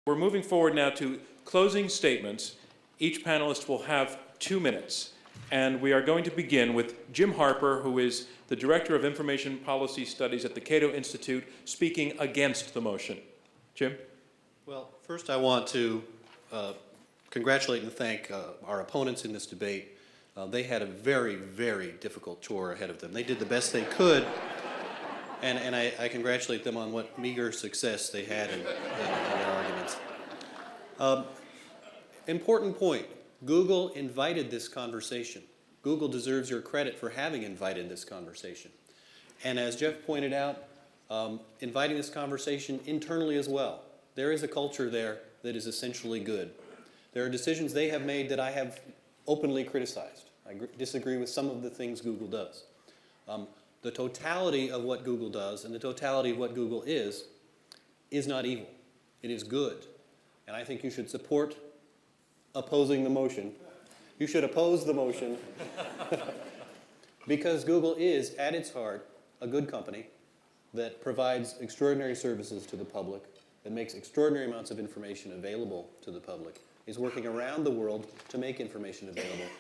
We're moving forward now to closing statements. Each panelist will have 2 minutes. And we are going to begin with Jim Harper, who is the Director of Information Policy Studies at the Cato Institute, speaking against the motion. Jim? Well, first I want to congratulate and thank our opponents in this debate. They had a very, very difficult chore ahead of them. They did the best they could, and I congratulate them on what meager success they had in their arguments. Important point. Google invited this conversation. Google deserves your credit for having invited this conversation. And as Jeff pointed out, inviting this conversation internally as well. There is a culture there that is essentially good. There are decisions they have made that I have openly criticized. I disagree with some of the things Google does. The totality of what Google does and the totality of what Google is not evil. It is good. And I think you should support opposing the motion. You should oppose the motion because Google is, at its heart, a good company that provides extraordinary services to the public, that makes extraordinary amounts of information available to the public, is working around the world to make information available.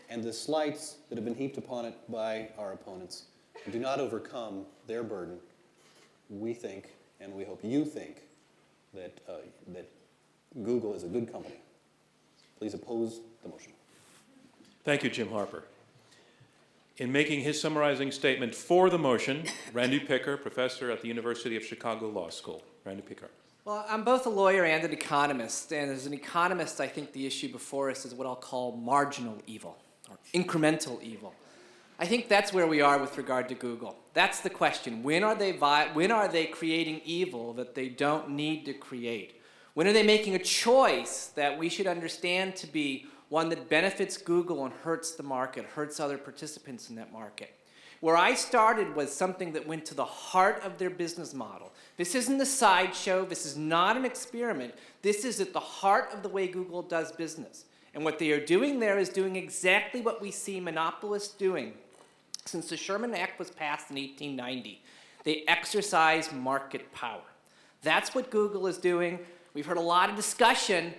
And the slights that have been heaped upon it by our opponents do not overcome their burden. We think, and we hope you think, that Google is a good company. Please oppose the motion. Thank you, Jim Harper. In making his summarizing statement for the motion, Randy Picker, professor at the University of Chicago Law School. Randy Picker. Well, I'm both a lawyer and an economist, and as an economist, I think the issue before us is what I'll call marginal evil, or incremental evil. I think that's where we are with regard to Google. That's the question. When are they creating evil that they don't need to create? When are they making a choice that we should understand to be one that benefits Google and hurts the market, hurts other participants in that market? Where I started was something that went to the heart of their business model. This isn't a sideshow. This is not an experiment. This is at the heart of the way Google does business. And what they are doing there is doing exactly what we see monopolists doing since the Sherman Act was passed in 1890. They exercise market power. That's what Google is doing. We've heard a lot of discussion.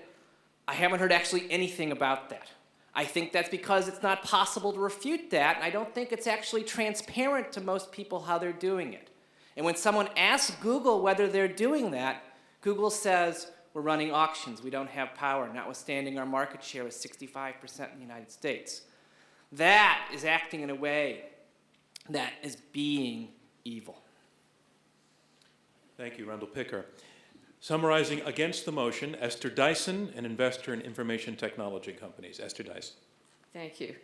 I haven't heard actually anything about that. I think that's because it's not possible to refute that, and I don't think it's actually transparent to most people how they're doing it. And when someone asks Google whether they're doing that, Google says, we're running auctions, we don't have power, notwithstanding our market share is 65% in the United States. That is acting in a way that is being evil. Thank you, Randal Picker. Summarizing against the motion, Esther Dyson, an investor in information technology companies. Esther Dyson. Thank you.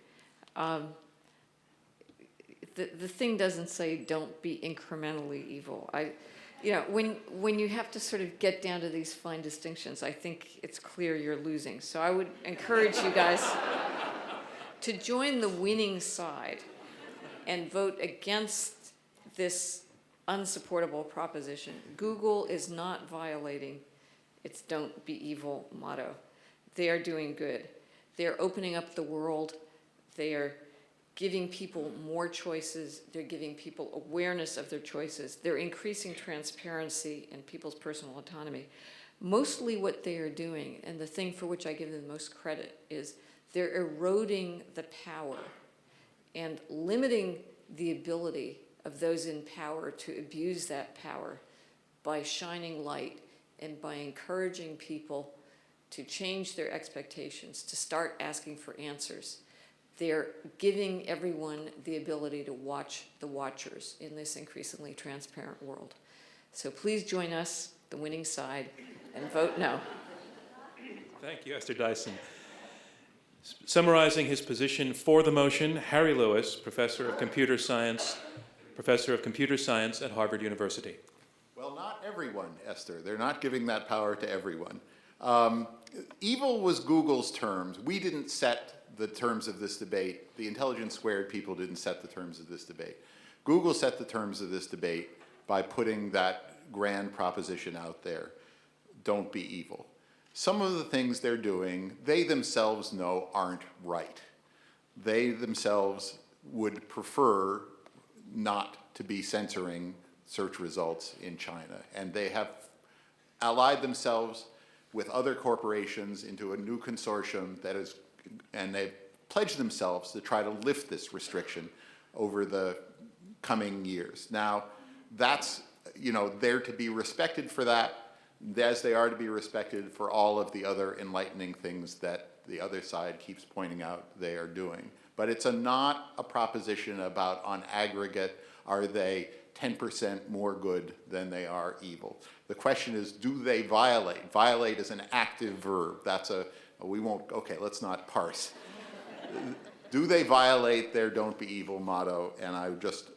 The thing doesn't say don't be incrementally evil. When you have to sort of get down to these fine distinctions, I think it's clear you're losing. So I would encourage you guys to join the winning side and vote against this unsupportable proposition. Google is not violating its don't be evil motto. They are doing good. They are opening up the world. They are giving people more choices. They're giving people awareness of their choices. They're increasing transparency and people's personal autonomy. Mostly what they are doing, and the thing for which I give them the most credit, is they're eroding the power and limiting the ability of those in power to abuse that power by shining light and by encouraging people to change their expectations, to start asking for answers. They're giving everyone the ability to watch the watchers in this increasingly transparent world. So please join us, the winning side, and vote no. Thank you, Esther Dyson. Summarizing his position for the motion, Harry Lewis, professor of computer science at Harvard University. Well, not everyone, Esther. They're not giving that power to everyone. Evil was Google's terms. We didn't set the terms of this debate. The Intelligence Squared people didn't set the terms of this debate. Google set the terms of this debate by putting that grand proposition out there. Don't be evil. Some of the things they're doing, they themselves know aren't right. They themselves would prefer not to be censoring search results in China. And they have allied themselves with other corporations into a new consortium that is, and they've pledged themselves to try to lift this restriction over the coming years. Now, that's, you know, they're to be respected for that, as they are to be respected for all of the other enlightening things that the other side keeps pointing out they are doing. But it's not a proposition about, on aggregate, are they 10% more good than they are evil? The question is, do they violate? Violate is an active verb. That's a, we won't, okay, let's not parse. Do they violate their don't be evil motto? And I would just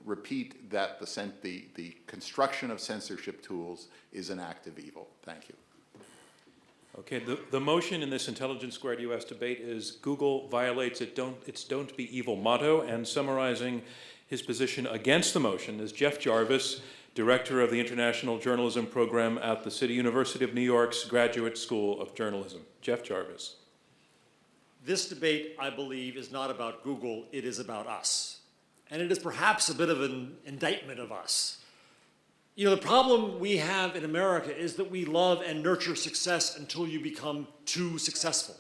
repeat that the construction of censorship tools is an act of evil. Thank you. Okay, the motion in this Intelligence Squared US debate is Google violates its don't be evil motto, and summarizing his position against the motion is Jeff Jarvis, Director of the International Journalism Program at the City University of New York's Graduate School of Journalism. Jeff Jarvis. This debate, I believe, is not about Google, it is about us. And it is perhaps a bit of an indictment of us. You know, the problem we have in America is that we love and nurture success until you become too successful.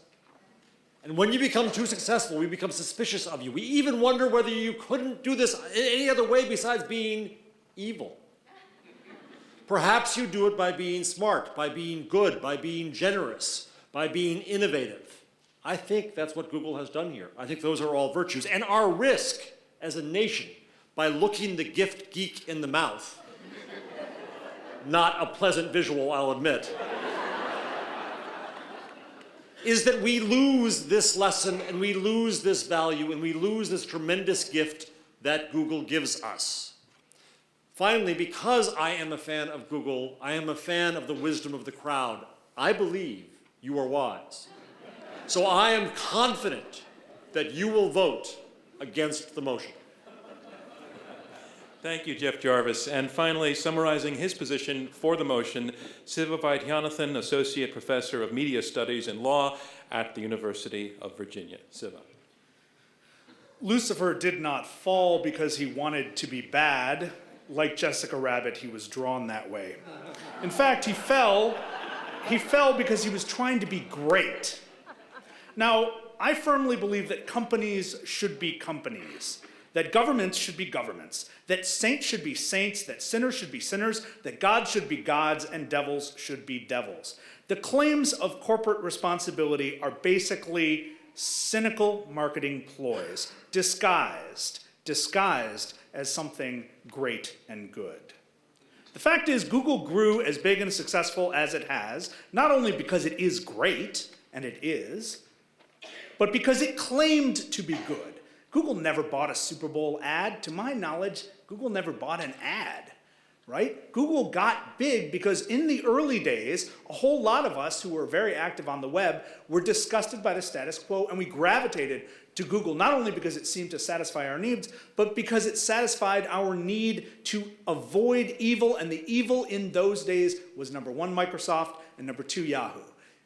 And when you become too successful, we become suspicious of you. We even wonder whether you couldn't do this any other way besides being evil. Perhaps you do it by being smart, by being good, by being generous, by being innovative. I think that's what Google has done here. I think those are all virtues. And our risk as a nation, by looking the gift geek in the mouth, not a pleasant visual, I'll admit, is that we lose this lesson and we lose this value and we lose this tremendous gift that Google gives us. Finally, because I am a fan of Google, I am a fan of the wisdom of the crowd. I believe you are wise. So I am confident that you will vote against the motion. Thank you, Jeff Jarvis. And finally, summarizing his position for the motion, Siva Vaidhyathan, Associate Professor of Media Studies and Law at the University of Virginia. Siva. Lucifer did not fall because he wanted to be bad. Like Jessica Rabbit, he was drawn that way. In fact, he fell because he was trying to be great. Now, I firmly believe that companies should be companies, that governments should be governments, that saints should be saints, that sinners should be sinners, that gods should be gods, and devils should be devils. The claims of corporate responsibility are basically cynical marketing ploys, disguised as something great and good. The fact is, Google grew as big and successful as it has, not only because it is great, and it is, but because it claimed to be good. Google never bought a Super Bowl ad. To my knowledge, Google never bought an ad, right? Google got big because in the early days, a whole lot of us who were very active on the web were disgusted by the status quo, and we gravitated to Google, not only because it seemed to satisfy our needs, but because it satisfied our need to avoid evil, and the evil in those days was number one, Microsoft, and number two, Yahoo.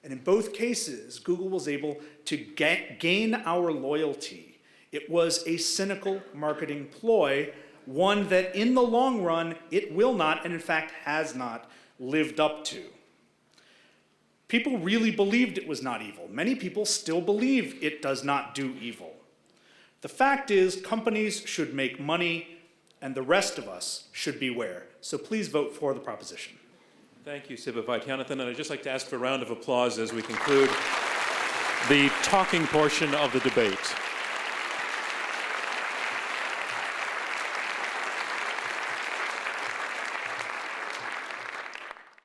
And in both cases, Google was able to gain our loyalty. It was a cynical marketing ploy, one that in the long run, it will not, and in fact has not, lived up to. People really believed it was not evil. Many people still believe it does not do evil. The fact is, companies should make money, and the rest of us should beware. So please vote for the proposition. Thank you, Siva Vaidhyathan. And I'd just like to ask for a round of applause as we conclude the talking portion of the debate.